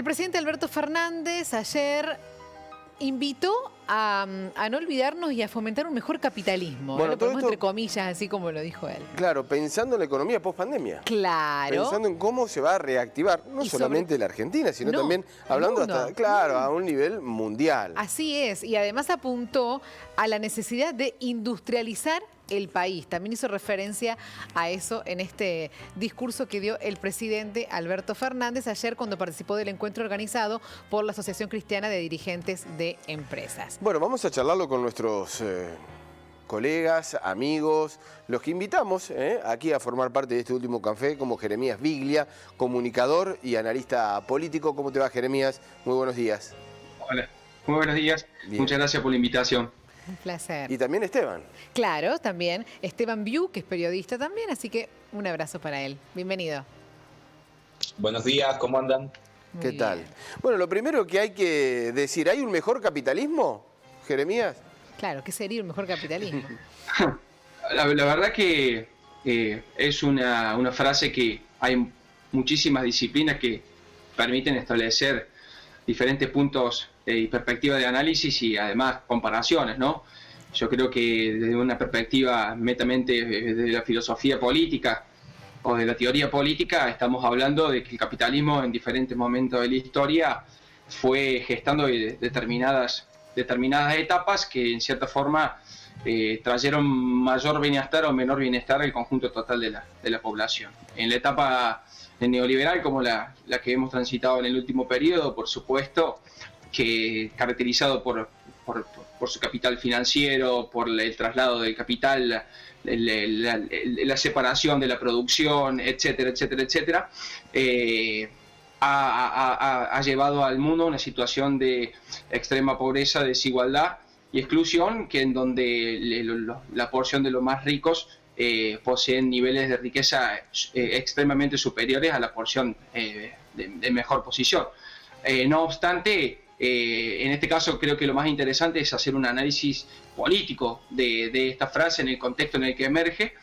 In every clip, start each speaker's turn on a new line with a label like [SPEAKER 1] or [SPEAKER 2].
[SPEAKER 1] presidente Alberto Fernández ayer invitó a no olvidarnos y a fomentar un mejor capitalismo.
[SPEAKER 2] Bueno,
[SPEAKER 1] lo ponemos entre comillas, así como lo dijo él.
[SPEAKER 2] Claro, pensando en la economía post-pandemia.
[SPEAKER 1] Claro.
[SPEAKER 2] Pensando en cómo se va a reactivar, no solamente la Argentina, sino también hablando hasta, claro, a un nivel mundial.
[SPEAKER 1] Así es, y además apuntó a la necesidad de industrializar el país. También hizo referencia a eso en este discurso que dio el presidente Alberto Fernández ayer cuando participó del encuentro organizado por la Asociación Cristiana de Dirigentes de Empresas.
[SPEAKER 2] Bueno, vamos a charlarlo con nuestros colegas, amigos, los que invitamos aquí a formar parte de este último café, como Jeremías Biglia, comunicador y analista político. ¿Cómo te va, Jeremías? Muy buenos días.
[SPEAKER 3] Hola, muy buenos días. Bien. Muchas gracias por la invitación.
[SPEAKER 1] Un placer.
[SPEAKER 2] Y también Esteban.
[SPEAKER 1] Claro, también. Esteban Biu, que es periodista también, así que un abrazo para él. Bienvenido.
[SPEAKER 4] Buenos días, ¿cómo andan?
[SPEAKER 2] ¿Qué tal? Bueno, lo primero que hay que decir, ¿hay un mejor capitalismo, Jeremías?
[SPEAKER 1] Claro, ¿qué sería un mejor capitalismo?
[SPEAKER 3] La verdad que es una frase que hay muchísimas disciplinas que permiten establecer diferentes puntos y perspectivas de análisis y además comparaciones, ¿no? Yo creo que desde una perspectiva netamente de la filosofía política o de la teoría política estamos hablando de que el capitalismo en diferentes momentos de la historia fue gestando determinadas etapas que en cierta forma trajeron mayor bienestar o menor bienestar al conjunto total de la población. En la etapa neoliberal como la que hemos transitado en el último periodo, por supuesto, que caracterizado por su capital financiero, por el traslado del capital, la separación de la producción, etcétera, etcétera, etcétera, ha llevado al mundo a una situación de extrema pobreza, desigualdad y exclusión, que en donde la porción de los más ricos poseen niveles de riqueza extremadamente superiores a la porción de mejor posición. No obstante, en este caso creo que lo más interesante es hacer un análisis político de esta frase en el contexto en el que emerge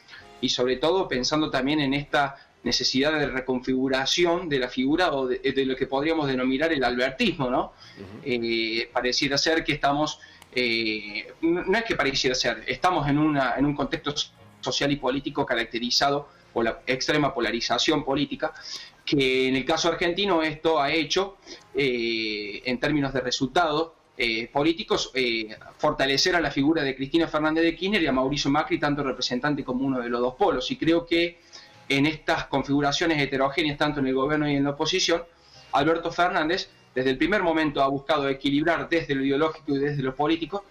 [SPEAKER 3] y sobre todo pensando también en esta necesidad de reconfiguración de la figura o de lo que podríamos denominar el albertismo, ¿no? Pareciera ser que estamos, no es que pareciera ser, estamos en un contexto social y político caracterizado por la extrema polarización política, que en el caso argentino esto ha hecho, en términos de resultados políticos, fortalecer a la figura de Cristina Fernández de Kirchner y a Mauricio Macri, tanto representante como uno de los dos polos. Y creo que en estas configuraciones heterogéneas, tanto en el gobierno y en la oposición, Alberto Fernández desde el primer momento ha buscado equilibrar desde lo ideológico y desde lo político,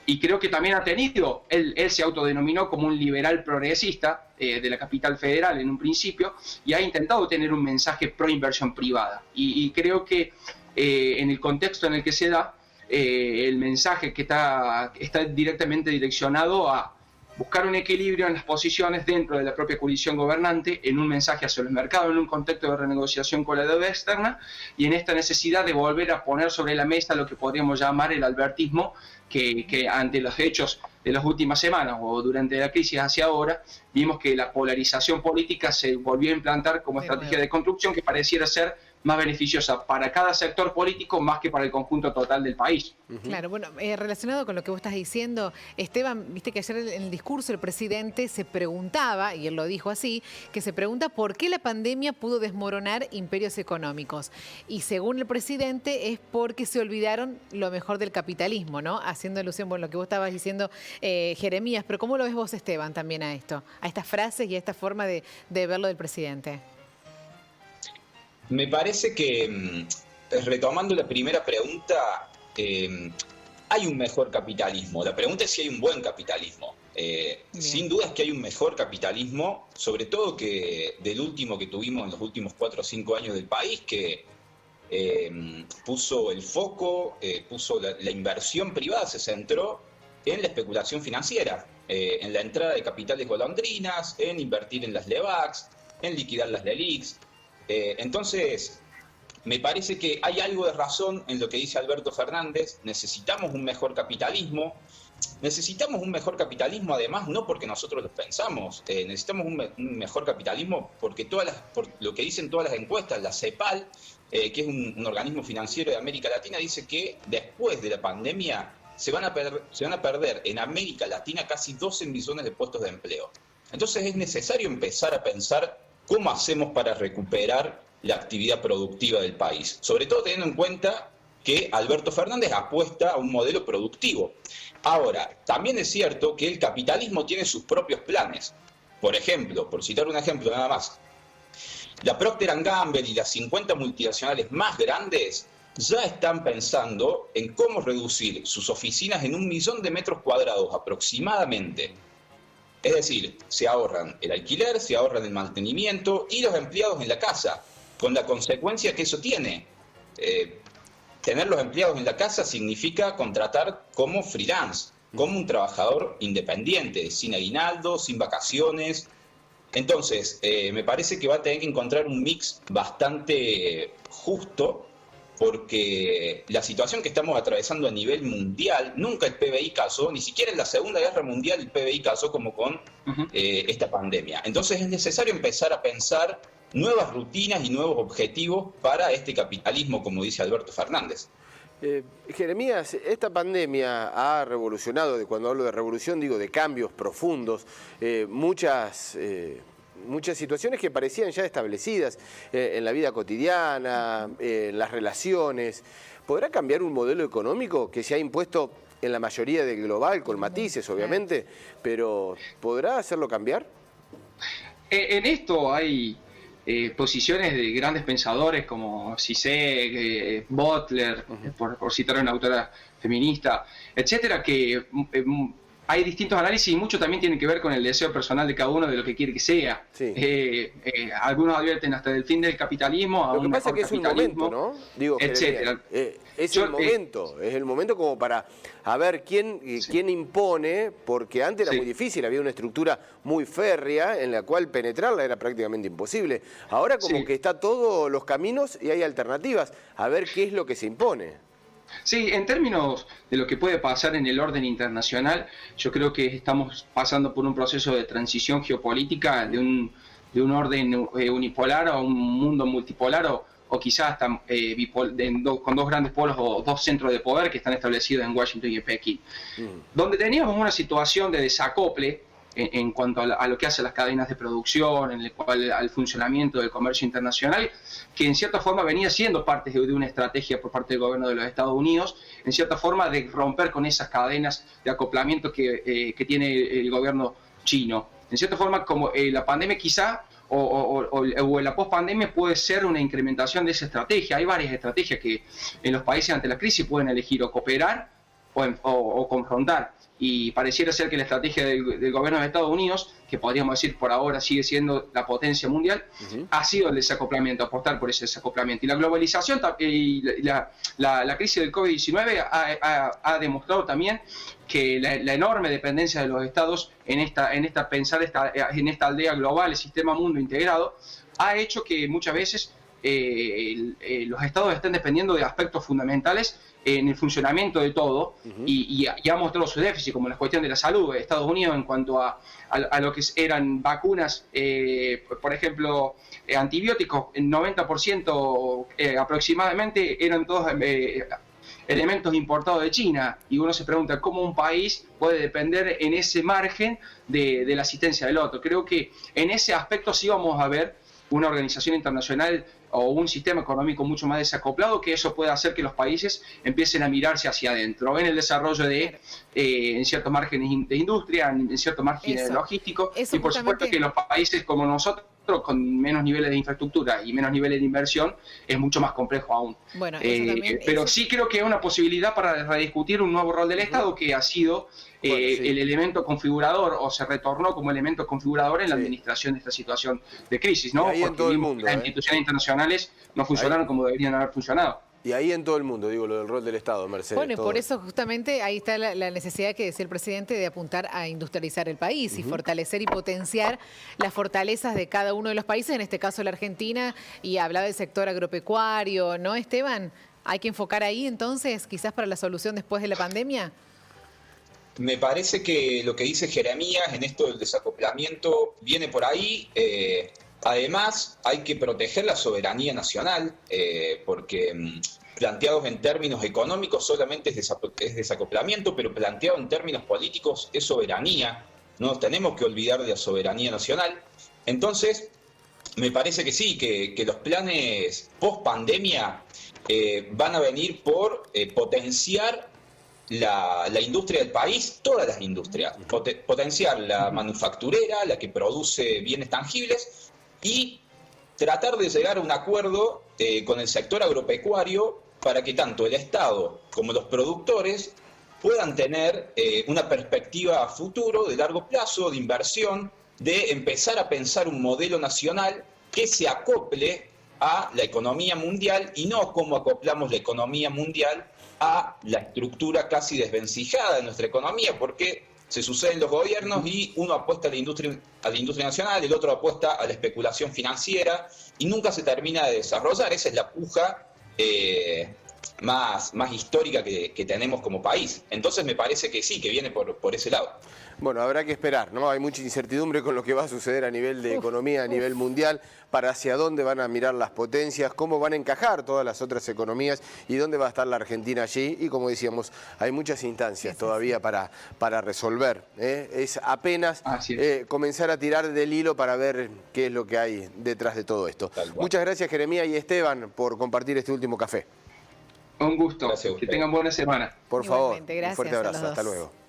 [SPEAKER 3] y creo que también ha tenido, él se autodenominó como un liberal progresista de la capital federal en un principio, y ha intentado tener un mensaje pro inversión privada. Y creo que en el contexto en el que se da, el mensaje que está directamente direccionado a buscar un equilibrio en las posiciones dentro de la propia coalición gobernante, en un mensaje hacia los mercados, en un contexto de renegociación con la deuda externa, y en esta necesidad de volver a poner sobre la mesa lo que podríamos llamar el albertismo, que ante los hechos de las últimas semanas o durante la crisis hacia ahora, vimos que la polarización política se volvió a implantar como estrategia de construcción que pareciera ser más beneficiosa para cada sector político más que para el conjunto total del país.
[SPEAKER 1] Claro, bueno, relacionado con lo que vos estás diciendo, Esteban, viste que ayer en el discurso el presidente se preguntaba, y él lo dijo así, que se pregunta por qué la pandemia pudo desmoronar imperios económicos. Y según el presidente es porque se olvidaron lo mejor del capitalismo, ¿no? Haciendo alusión a lo que vos estabas diciendo, Jeremías, pero ¿cómo lo ves vos, Esteban, también a esto? A estas frases y a esta forma de verlo del presidente.
[SPEAKER 4] Me parece que, retomando la primera pregunta, hay un mejor capitalismo. La pregunta es si hay un buen capitalismo. Sin duda es que hay un mejor capitalismo, sobre todo que del último que tuvimos en los últimos 4 o 5 años del país, que puso el foco, puso la inversión privada, se centró en la especulación financiera, en la entrada de capitales golondrinas, en invertir en las LEVACs, en liquidar las LELIQs. Entonces, me parece que hay algo de razón en lo que dice Alberto Fernández. Necesitamos un mejor capitalismo. Necesitamos un mejor capitalismo, además, no porque nosotros lo pensamos. Necesitamos un mejor capitalismo porque por lo que dicen todas las encuestas, la CEPAL, que es un organismo financiero de América Latina, dice que después de la pandemia se van a perder en América Latina casi 12 millones de puestos de empleo. Entonces es necesario empezar a pensar cómo hacemos para recuperar la actividad productiva del país, sobre todo teniendo en cuenta que Alberto Fernández apuesta a un modelo productivo. Ahora, también es cierto que el capitalismo tiene sus propios planes. Por ejemplo, por citar un ejemplo nada más, la Procter & Gamble y las 50 multinacionales más grandes ya están pensando en cómo reducir sus oficinas en 1 millón de metros cuadrados aproximadamente. Es decir, se ahorran el alquiler, se ahorran el mantenimiento y los empleados en la casa, con la consecuencia que eso tiene. Tener los empleados en la casa significa contratar como freelance, como un trabajador independiente, sin aguinaldo, sin vacaciones. Entonces, me parece que va a tener que encontrar un mix bastante justo, porque la situación que estamos atravesando a nivel mundial, nunca el PBI casó, ni siquiera en la Segunda Guerra Mundial el PBI casó como con esta pandemia. Entonces es necesario empezar a pensar nuevas rutinas y nuevos objetivos para este capitalismo, como dice Alberto Fernández.
[SPEAKER 2] Jeremías, esta pandemia ha revolucionado, cuando hablo de revolución digo de cambios profundos, muchas situaciones que parecían ya establecidas en la vida cotidiana, en las relaciones. ¿Podrá cambiar un modelo económico que se ha impuesto en la mayoría del global, con matices obviamente, pero ¿podrá hacerlo cambiar?
[SPEAKER 3] En esto hay posiciones de grandes pensadores como Zizek, Butler, por citar a una autora feminista, etcétera, que hay distintos análisis y mucho también tiene que ver con el deseo personal de cada uno de lo que quiere que sea. Sí. Algunos advierten hasta del fin del capitalismo, a
[SPEAKER 2] lo que
[SPEAKER 3] un
[SPEAKER 2] pasa es que
[SPEAKER 3] es un
[SPEAKER 2] momento, ¿no? Digo,
[SPEAKER 3] etcétera.
[SPEAKER 2] Es el momento como para a ver quién impone, porque antes era muy difícil, había una estructura muy férrea en la cual penetrarla era prácticamente imposible. Ahora como que está todos los caminos y hay alternativas, a ver qué es lo que se impone.
[SPEAKER 3] Sí, en términos de lo que puede pasar en el orden internacional, yo creo que estamos pasando por un proceso de transición geopolítica de un orden unipolar a un mundo multipolar o quizás hasta con dos grandes polos o dos centros de poder que están establecidos en Washington y en Pekín. Donde teníamos una situación de desacople en cuanto a lo que hace las cadenas de producción, en el cual al funcionamiento del comercio internacional, que en cierta forma venía siendo parte de una estrategia por parte del gobierno de los Estados Unidos, en cierta forma de romper con esas cadenas de acoplamiento que tiene el gobierno chino. En cierta forma, como la pandemia quizá, o la post-pandemia puede ser una incrementación de esa estrategia. Hay varias estrategias que en los países ante la crisis pueden elegir o cooperar o confrontar. Y pareciera ser que la estrategia del gobierno de Estados Unidos, que podríamos decir por ahora sigue siendo la potencia mundial, ha sido el desacoplamiento, apostar por ese desacoplamiento. Y la globalización y la crisis del COVID-19 ha demostrado también que la enorme dependencia de los estados en esta aldea global, el sistema mundo integrado, ha hecho que muchas veces los estados estén dependiendo de aspectos fundamentales en el funcionamiento de todo y ha mostrado su déficit, como la cuestión de la salud. Estados Unidos, en cuanto a lo que eran vacunas, por ejemplo, antibióticos, el 90% aproximadamente eran todos elementos importados de China, y uno se pregunta cómo un país puede depender en ese margen de la asistencia del otro. Creo que en ese aspecto sí vamos a ver una organización internacional o un sistema económico mucho más desacoplado, que eso puede hacer que los países empiecen a mirarse hacia adentro, en el desarrollo de en ciertos márgenes de industria, en ciertos márgenes logísticos, y por supuesto que los países como nosotros, con menos niveles de infraestructura y menos niveles de inversión, es mucho más complejo aún. Bueno, pero sí creo que es una posibilidad para rediscutir un nuevo rol del Estado, que ha sido el elemento configurador, o se retornó como elemento configurador en la administración de esta situación de crisis, ¿no?
[SPEAKER 2] Porque en todo el mundo,
[SPEAKER 3] las instituciones internacionales no funcionaron como deberían haber funcionado.
[SPEAKER 2] Y ahí en todo el mundo, digo, lo del rol del Estado, Mercedes.
[SPEAKER 1] Bueno, y por eso justamente ahí está la necesidad que decía el presidente de apuntar a industrializar el país y fortalecer y potenciar las fortalezas de cada uno de los países, en este caso la Argentina, y hablaba del sector agropecuario, ¿no, Esteban? ¿Hay que enfocar ahí entonces, quizás para la solución después de la pandemia?
[SPEAKER 4] Me parece que lo que dice Jeremías en esto del desacoplamiento viene por ahí. Además, hay que proteger la soberanía nacional, porque planteados en términos económicos solamente es desacoplamiento, pero planteado en términos políticos es soberanía. No nos tenemos que olvidar de la soberanía nacional. Entonces, me parece que sí, que los planes post-pandemia van a venir por potenciar la industria del país, todas las industrias, potenciar la manufacturera, la que produce bienes tangibles, y tratar de llegar a un acuerdo con el sector agropecuario para que tanto el Estado como los productores puedan tener una perspectiva a futuro, de largo plazo, de inversión, de empezar a pensar un modelo nacional que se acople a la economía mundial y no como acoplamos la economía mundial a la estructura casi desvencijada de nuestra economía, porque se suceden los gobiernos y uno apuesta a la industria nacional, el otro apuesta a la especulación financiera y nunca se termina de desarrollar. Esa es la puja más histórica que tenemos como país. Entonces me parece que sí, que viene por ese lado.
[SPEAKER 2] Bueno, habrá que esperar, ¿no? Hay mucha incertidumbre con lo que va a suceder a nivel de economía, a nivel mundial, para hacia dónde van a mirar las potencias, cómo van a encajar todas las otras economías y dónde va a estar la Argentina allí. Y como decíamos, hay muchas instancias todavía para resolver. Es apenas comenzar a tirar del hilo para ver qué es lo que hay detrás de todo esto. Muchas gracias, Jeremías y Esteban, por compartir este último café.
[SPEAKER 3] Un gusto. Gracias, que tengan buena semana.
[SPEAKER 2] Por favor,
[SPEAKER 1] Igualmente, gracias
[SPEAKER 2] un fuerte abrazo.
[SPEAKER 1] a los
[SPEAKER 2] Hasta
[SPEAKER 1] dos.
[SPEAKER 2] luego.